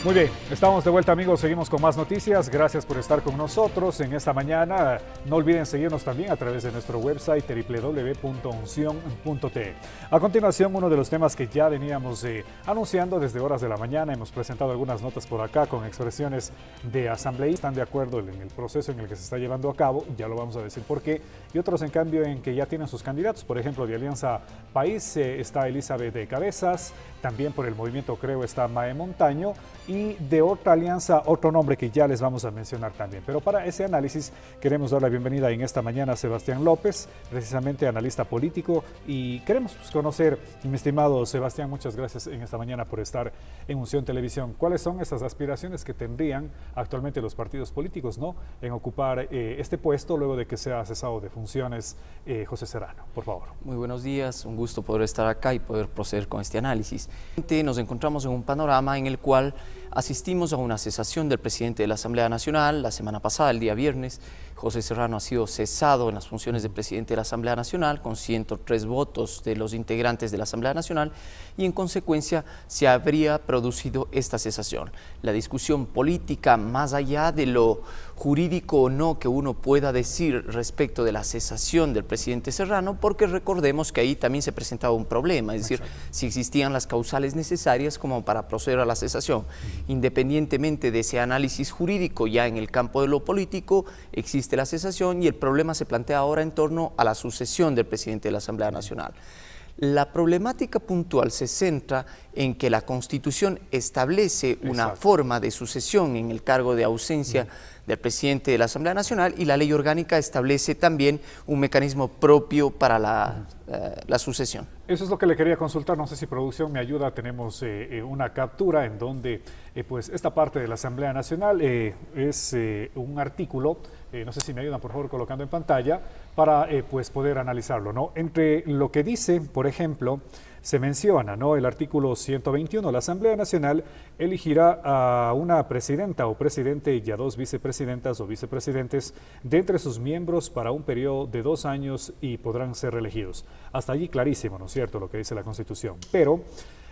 Muy bien, estamos de vuelta amigos, seguimos con más noticias, gracias por estar con nosotros en esta mañana. No olviden seguirnos también a través de nuestro website www.uncion.te. A continuación, uno de los temas que ya veníamos anunciando desde horas de la mañana, hemos presentado algunas notas por acá con expresiones de asambleístas, están de acuerdo en el proceso en el que se está llevando a cabo, ya lo vamos a decir por qué, y otros en cambio en que ya tienen sus candidatos, por ejemplo de Alianza País está Elizabeth de Cabezas, también por el movimiento Creo está Mae Montaño, y de otra alianza, otro nombre que ya les vamos a mencionar también. Pero para ese análisis queremos dar la bienvenida en esta mañana a Sebastián López, precisamente analista político, y queremos conocer, mi estimado Sebastián, muchas gracias en esta mañana por estar en Unción Televisión. ¿Cuáles son esas aspiraciones que tendrían actualmente los partidos políticos, ¿no?, en ocupar este puesto luego de que sea cesado de funciones José Serrano? Por favor. Muy buenos días, un gusto poder estar acá y poder proceder con este análisis. Nos encontramos en un panorama en el cual asistimos a una cesación del presidente de la Asamblea Nacional. La semana pasada, el día viernes, José Serrano ha sido cesado en las funciones de presidente de la Asamblea Nacional con 103 votos de los integrantes de la Asamblea Nacional y en consecuencia se habría producido esta cesación. La discusión política, más allá de lo jurídico o no que uno pueda decir respecto de la cesación del presidente Serrano, porque recordemos que ahí también se presentaba un problema, es decir, si existían las causales necesarias como para proceder a la cesación. Independientemente de ese análisis jurídico, ya en el campo de lo político existe la cesación y el problema se plantea ahora en torno a la sucesión del presidente de la Asamblea Nacional. La problemática puntual se centra en que la Constitución establece una forma de sucesión en el cargo de ausencia del presidente de la Asamblea Nacional y la ley orgánica establece también un mecanismo propio para la sucesión. Eso es lo que le quería consultar, no sé si producción me ayuda, tenemos una captura en donde pues esta parte de la Asamblea Nacional es un artículo, no sé si me ayudan por favor colocando en pantalla, para pues poder analizarlo, ¿no? Entre lo que dice, por ejemplo, se menciona, ¿no?, el artículo 121, la Asamblea Nacional elegirá a una presidenta o presidente y a 2 vicepresidentas o vicepresidentes de entre sus miembros para un periodo de 2 años y podrán ser reelegidos. Hasta allí clarísimo, ¿no es cierto?, lo que dice la Constitución. Pero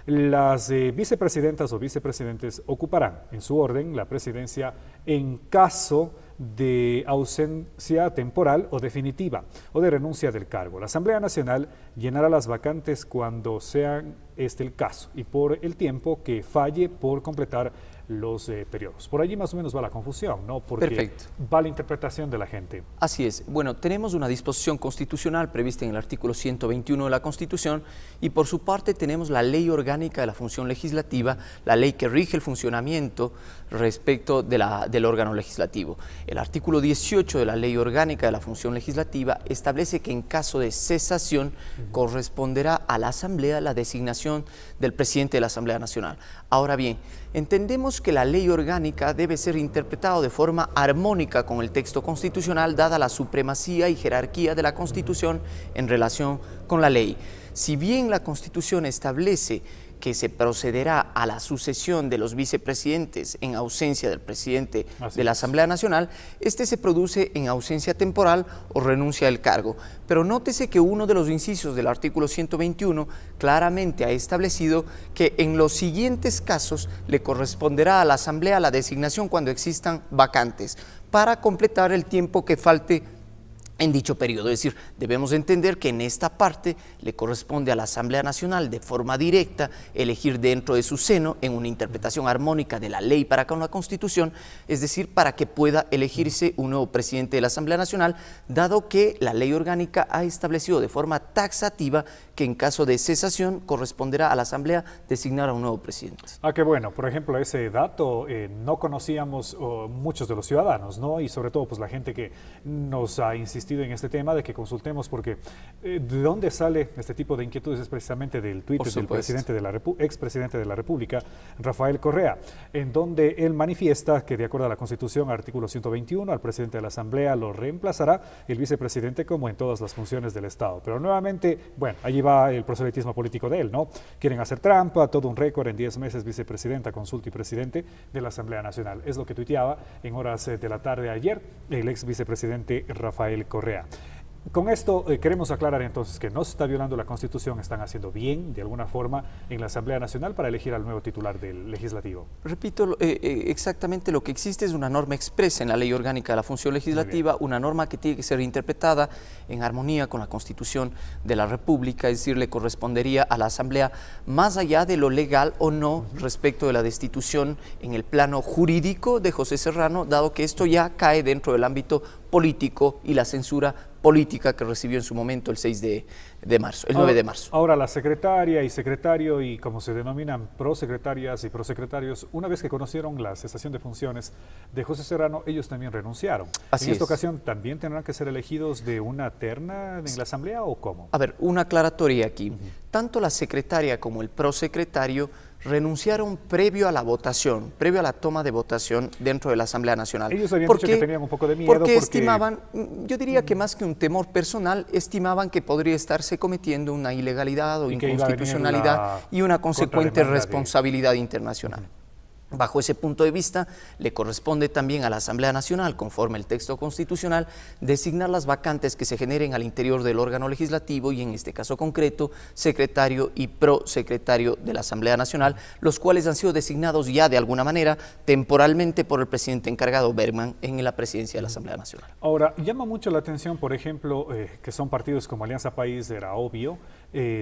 las vicepresidentas o vicepresidentes ocuparán en su orden la presidencia en caso de ausencia temporal o definitiva o de renuncia del cargo. La Asamblea Nacional llenará las vacantes cuando sea este el caso y por el tiempo que falle por completar los periodos. Por allí más o menos va la confusión, ¿no? Porque Perfecto. Va la interpretación de la gente. Así es. Bueno, tenemos una disposición constitucional prevista en el artículo 121 de la Constitución y por su parte tenemos la Ley Orgánica de la Función Legislativa, la ley que rige el funcionamiento respecto del órgano legislativo. El artículo 18 de la Ley Orgánica de la Función Legislativa establece que en caso de cesación corresponderá a la Asamblea la designación del presidente de la Asamblea Nacional. Ahora bien, entendemos que la ley orgánica debe ser interpretada de forma armónica con el texto constitucional, dada la supremacía y jerarquía de la Constitución en relación con la ley. Si bien la Constitución establece que se procederá a la sucesión de los vicepresidentes en ausencia del presidente de la Asamblea Nacional, este se produce en ausencia temporal o renuncia del cargo. Pero nótese que uno de los incisos del artículo 121 claramente ha establecido que en los siguientes casos le corresponderá a la Asamblea la designación cuando existan vacantes, para completar el tiempo que falte en dicho periodo. Es decir, debemos entender que en esta parte le corresponde a la Asamblea Nacional de forma directa elegir dentro de su seno, en una interpretación armónica de la ley para con la Constitución, es decir, para que pueda elegirse un nuevo presidente de la Asamblea Nacional, dado que la ley orgánica ha establecido de forma taxativa que en caso de cesación corresponderá a la Asamblea designar a un nuevo presidente. Ah, qué bueno. Por ejemplo, ese dato no conocíamos muchos de los ciudadanos, ¿no? Y sobre todo pues la gente que nos ha insistido en este tema de que consultemos, porque ¿de dónde sale este tipo de inquietudes? Es precisamente del Twitter del presidente de la expresidente de la República, Rafael Correa, en donde él manifiesta que de acuerdo a la Constitución, artículo 121, al presidente de la Asamblea lo reemplazará el vicepresidente como en todas las funciones del Estado. Pero nuevamente, bueno, allí va el proselitismo político de él, ¿no? Quieren hacer trampa, todo un récord en 10 meses, vicepresidenta, consulta y presidente de la Asamblea Nacional. Es lo que tuiteaba en horas de la tarde ayer el ex vicepresidente Rafael Correa. Con esto queremos aclarar entonces que no se está violando la Constitución, están haciendo bien de alguna forma en la Asamblea Nacional para elegir al nuevo titular del Legislativo. Repito, exactamente lo que existe es una norma expresa en la Ley Orgánica de la Función Legislativa, una norma que tiene que ser interpretada en armonía con la Constitución de la República, es decir, le correspondería a la Asamblea más allá de lo legal o no respecto de la destitución en el plano jurídico de José Serrano, dado que esto ya cae dentro del ámbito político y la censura política que recibió en su momento el 6 de marzo, el 9 de marzo. Ahora, la secretaria y secretario, y como se denominan prosecretarias y prosecretarios, una vez que conocieron la cesación de funciones de José Serrano, ellos también renunciaron. Así ¿En esta es. ocasión también tendrán que ser elegidos de una terna en la Asamblea o cómo? A ver, una aclaratoria aquí. Tanto la secretaria como el prosecretario renunciaron previo a la votación, previo a la toma de votación dentro de la Asamblea Nacional. Ellos habían ¿Por dicho qué? que tenían un poco de miedo Porque porque estimaban, yo diría que más que un temor personal, estimaban que podría estarse cometiendo una ilegalidad o Y que iba a venir inconstitucionalidad la y una consecuente contrademanda de- responsabilidad internacional. Bajo ese punto de vista, le corresponde también a la Asamblea Nacional, conforme el texto constitucional, designar las vacantes que se generen al interior del órgano legislativo y en este caso concreto, secretario y prosecretario de la Asamblea Nacional, los cuales han sido designados ya de alguna manera temporalmente por el presidente encargado Bergman en la presidencia de la Asamblea Nacional. Ahora, llama mucho la atención, por ejemplo, que son partidos como Alianza País, era obvio,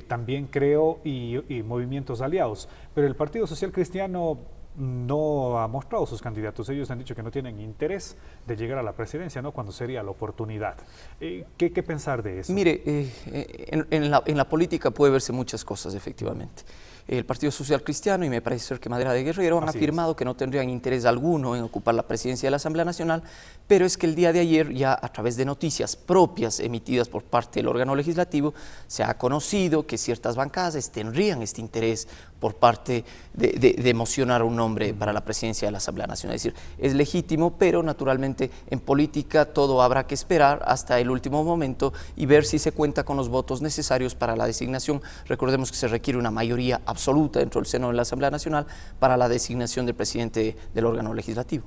también Creo y movimientos aliados, pero el Partido Social Cristiano no ha mostrado sus candidatos. Ellos han dicho que no tienen interés de llegar a la presidencia, ¿no? Cuando sería la oportunidad. ¿Qué pensar de eso? Mire, en la política puede verse muchas cosas, efectivamente. El Partido Social Cristiano y me parece ser que Madera de Guerrero han afirmado que no tendrían interés alguno en ocupar la presidencia de la Asamblea Nacional, pero es que el día de ayer ya a través de noticias propias emitidas por parte del órgano legislativo se ha conocido que ciertas bancadas tendrían este interés por parte de mocionar un nombre para la presidencia de la Asamblea Nacional. Es decir, es legítimo, pero naturalmente en política todo habrá que esperar hasta el último momento y ver si se cuenta con los votos necesarios para la designación. Recordemos que se requiere una mayoría absoluta dentro del seno de la Asamblea Nacional para la designación del presidente del órgano legislativo.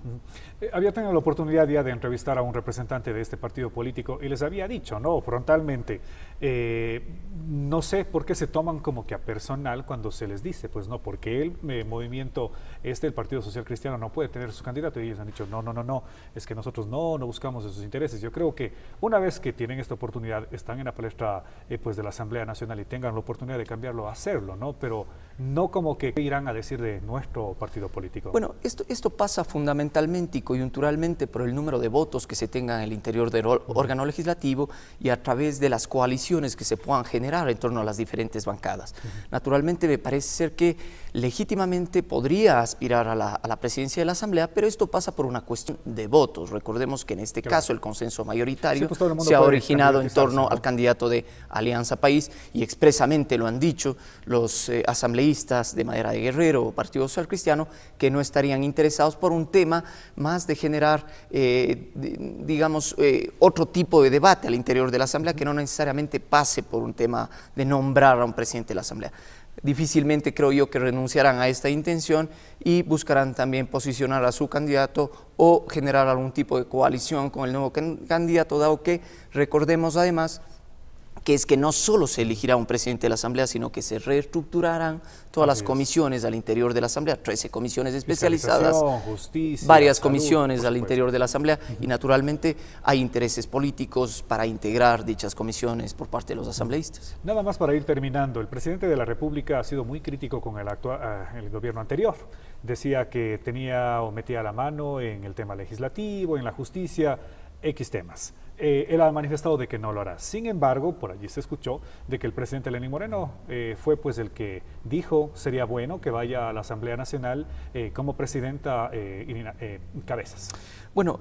Había tenido la oportunidad ya de entrevistar a un representante de este partido político y les había dicho, no, frontalmente, no sé por qué se toman como que a personal cuando se les dice, pues no, porque el movimiento el Partido Social Cristiano no puede tener su candidato, y ellos han dicho, no, es que nosotros no buscamos esos intereses. Yo creo que una vez que tienen esta oportunidad, están en la palestra pues de la Asamblea Nacional y tengan la oportunidad de cambiarlo, hacerlo, ¿no? Pero no como que irán a decir de nuestro partido político. Bueno, esto pasa fundamentalmente y coyunturalmente por el número de votos que se tengan en el interior del órgano legislativo y a través de las coaliciones que se puedan generar en torno a las diferentes bancadas. Naturalmente me parece ser que legítimamente podría aspirar a la presidencia de la Asamblea, pero esto pasa por una cuestión de votos. Recordemos que en este caso el consenso mayoritario pues todo el mundo se ha puede originado en torno candidatizarse, ¿no? al candidato de Alianza País y expresamente lo han dicho los asambleístas de Madera de Guerrero o Partido Social Cristiano que no estarían interesados por un tema más de generar, digamos, otro tipo de debate al interior de la Asamblea que no necesariamente pase por un tema de nombrar a un presidente de la Asamblea. Difícilmente creo yo que renunciarán a esta intención y buscarán también posicionar a su candidato o generar algún tipo de coalición con el nuevo candidato, dado que recordemos además que es que no solo se elegirá un presidente de la Asamblea, sino que se reestructurarán todas las comisiones al interior de la Asamblea, 13 comisiones especializadas, justicia, varias salud, comisiones por al supuesto. interior de la Asamblea y naturalmente hay intereses políticos para integrar dichas comisiones por parte de los asambleístas. Nada más para ir terminando, el presidente de la República ha sido muy crítico con el gobierno anterior. Decía que tenía o metía la mano en el tema legislativo, en la justicia, X temas. Él ha manifestado de que no lo hará. Sin embargo, por allí se escuchó de que el presidente Lenín Moreno fue pues el que dijo sería bueno que vaya a la Asamblea Nacional como presidenta Cabezas. Bueno,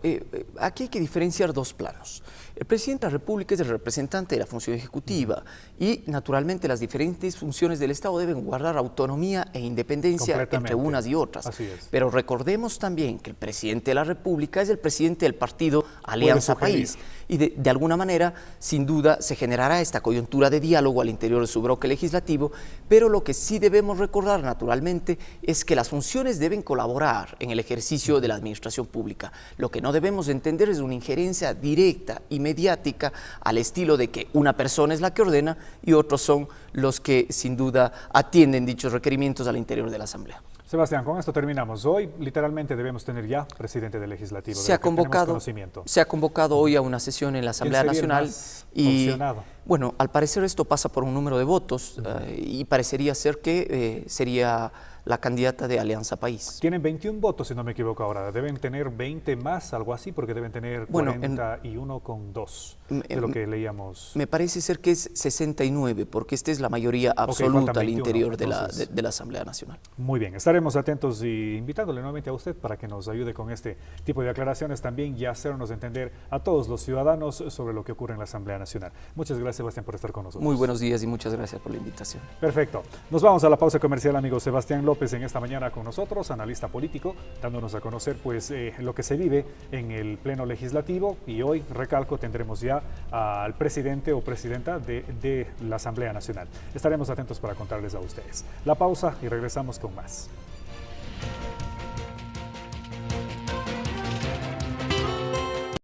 aquí hay que diferenciar dos planos. El presidente de la República es el representante de la función ejecutiva y naturalmente las diferentes funciones del Estado deben guardar autonomía e independencia entre unas y otras. Así es. Pero recordemos también que el presidente de la República es el presidente del partido Alianza País y de alguna manera, sin duda, se generará esta coyuntura de diálogo al interior de su bloque legislativo, pero lo que sí debemos recordar naturalmente es que las funciones deben colaborar en el ejercicio de la administración pública. Lo que no debemos entender es una injerencia directa y mediática al estilo de que una persona es la que ordena y otros son los que sin duda atienden dichos requerimientos al interior de la Asamblea. Sebastián, con esto terminamos. Hoy literalmente debemos tener ya presidente del Legislativo. Se ha convocado hoy a una sesión en la Asamblea Nacional y bueno, al parecer esto pasa por un número de votos y parecería ser que sería la candidata de Alianza País. Tienen 21 votos, si no me equivoco ahora. Deben tener 20 más, algo así, porque deben tener 41,2 de lo que leíamos. Me parece ser que es 69, porque esta es la mayoría absoluta al interior de la Asamblea Nacional. Muy bien, estaremos atentos y invitándole nuevamente a usted para que nos ayude con este tipo de aclaraciones también y hacernos entender a todos los ciudadanos sobre lo que ocurre en la Asamblea Nacional. Muchas gracias, Sebastián, por estar con nosotros. Muy buenos días y muchas gracias por la invitación. Perfecto. Nos vamos a la pausa comercial, amigo. Sebastián López en esta mañana con nosotros, analista político, dándonos a conocer pues lo que se vive en el Pleno Legislativo, y hoy, recalco, tendremos ya al presidente o presidenta de la Asamblea Nacional. Estaremos atentos para contarles a ustedes. La pausa y regresamos con más.